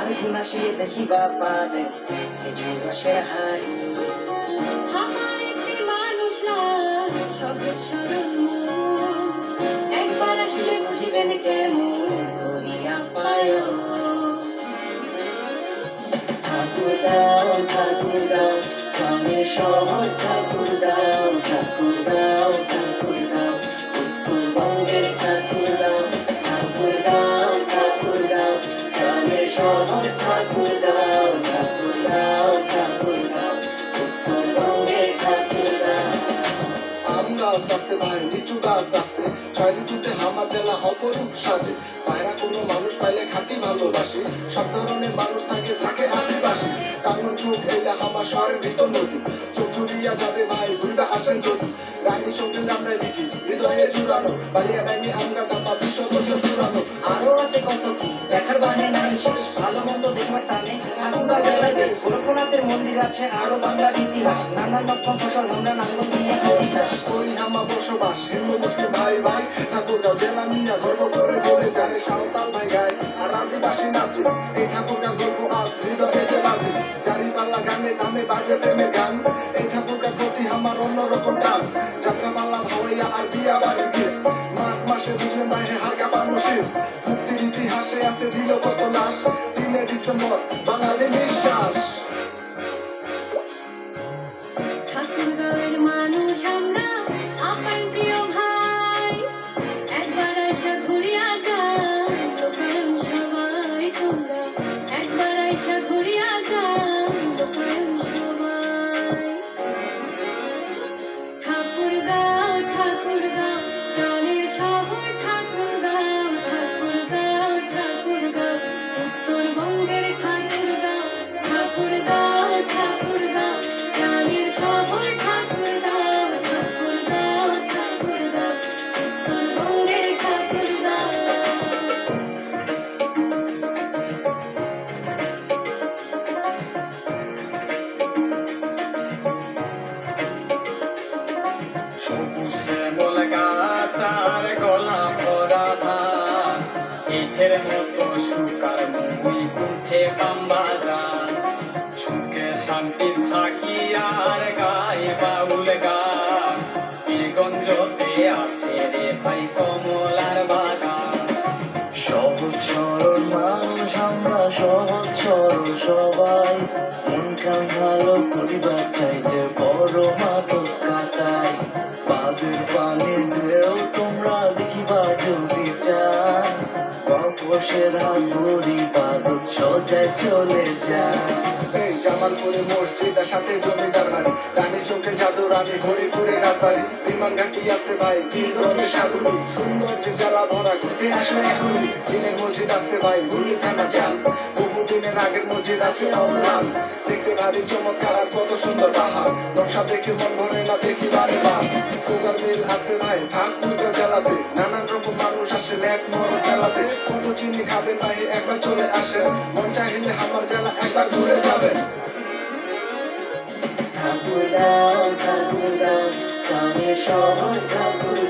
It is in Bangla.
আর ঘুমাসিয়ে দেখিবা পাবে খেজুর রসের হাড়ি। আমার একটি মানুষ লাল সহজ সরল মন, একবার আসলে বুঝিবেন কেমন করিয়া পায়। ঠাকুরগাঁও ঠাকুরগাঁও গ্রামের শহর ঠাকুরগাঁও ঠাকুরগাঁও ঠাকুরগাঁও উত্তরবঙ্গের ঠাকুরগাঁও। ঠাকুরগাঁও ঠাকুরগাঁও গ্রামের শহর ঠাকুরগাঁও ঠাকুরগাঁও ঠাকুরগাঁও উত্তরবঙ্গের ঠাকুরগাঁও। আম গাছ আছে ভাই, লিচু গাছ আছে, ছয় ঋতুতে হামা জেলা অপরূপ সাজে। পায়রা কোনো মানুষ পাইলে খাতি ভালোবাসে, সব ধরনের মানুষ থাকে থাকে আদিবাসী। টাঙ্গন চোখ এলা হামা শহরের ভিতর নদী, চোখ জুড়িয়া যাবে ভাই ঘুরবে আসেন যদি। রানী সঙ্গে আমরা লিখি হৃদয়ে জুড়ানো, বালিয়া ডাইনি আম গাছ আপা 200 বছর পুরানো। আরো আছে কত কি দেখার বাহে নাই শেষ, ভালো মন্দ দেখবার টানে ঠাকুরগাঁও জেলায় দেশ। গোরক্ষনাথের মন্দির আছে আরো বাংলার ইতিহাস, নানান রকম ফসল আমরা নাঙ্গল দিয়ে করি চাষ। ওই হামা বসবাস হিন্দু মুসলিম ভাই ভাই, ঠাকুরগাঁও জেলা নিয়া গর্ব করে বলে যায় সাঁওতাল ভাই গায় আর আদিবাসী নাচে। এই ঠাকুরগাঁও গল্প আজ হৃদয়ে যে বাজে, জারি পাল্লা গানে নামে বাজে প্রেমের গান। এই ঠাকুরগাঁও প্রতি আমার অন্যরকম টান, যাত্রা পাল্লা ভাওয়াইয়া আর বিয়া বাড়ি গিয়ে মাঘ মাসে বুঝবেন বাইরে হালকা পানসির। মুক্তির ইতিহাসে আছে দিল কত লাশ, 3 ডিসেম্বর বাঙালি নিঃশ্বাস। ঠাকুরগাঁওয়ের মানুষ আমরা আপনার প্রিয় ভাই, একবার আইসা ঘুরিয়া যান লোকায়ন সবাই তোমরা, একবার আইসা ঘুরিয়া যান লোকায়ন সবাই। ঠাকুরগাঁও ঠাকুরগাঁও প্রাণের শহর ঠাকুরগাঁও ঠাকুরগাঁও ঠাকুরগাঁও উত্তরবঙ্গের ঠাকুরগাঁও। ঠাকুরগাঁও ঠাকুরগাঁও প্রাণের শহর ঠাকুরগাঁও ঠাকুরগাঁও ঠাকুরগাঁও উত্তরবঙ্গের ঠাকুরগাঁও। সবুজ শ্যামল গাছ আর গলা ভরা ধান, ইটের মতো সুকার মুই কুঠে পাম্বা যান। সুখে শান্তি থাকি আর গাই বাউল গান, পীরগঞ্জতে আছে রে ভাই কমলার বাগান। সহজ সরল মানুষ আমরা, সহজ সরল সবাই, মন কান ভালো করিবার চাইলে বড় মাঠক কাটাই। বাদের পানির ঢেউ তোমরা দেখিবা যদি চান, বাপসের হাত ধরি বাদত সজায় চলে যায়। এই জামালপুরে মসজিদ আর সাথে জমিদার বাড়ি, রানী চোখে জাদু রানী হরিপুরে রাজবাড়ি। বিমান ঘাটি আছে ভাই বীরগঞ্জে সাগুলি, সুন্দর যে জ্বালা ভরা ঘুরতে আসো এখনই। চীনের মসজিদ আছে ভাই হুলি থানা চাল, বহুদিনের আগের মসজিদ আছে অমলাল। দেখতে ভারী চমৎকার আর কত সুন্দর পাহাড়, নকশা দেখে মন ভরে না দেখি বারে বার। সুগার মিল আছে ভাই ঠাকুরগাঁও জেলাতে, নানান রকম মানুষ আসে এক মর জেলাতে। কত চিনি খাবেন ভাই একবার চলে আসেন, মন চাইলে আমার জেলা একবার ঘুরে যাবেন। ঠাকুরগাঁও ঠাকুরগাঁও গ্রামের শহর ঠাকুরগাঁও।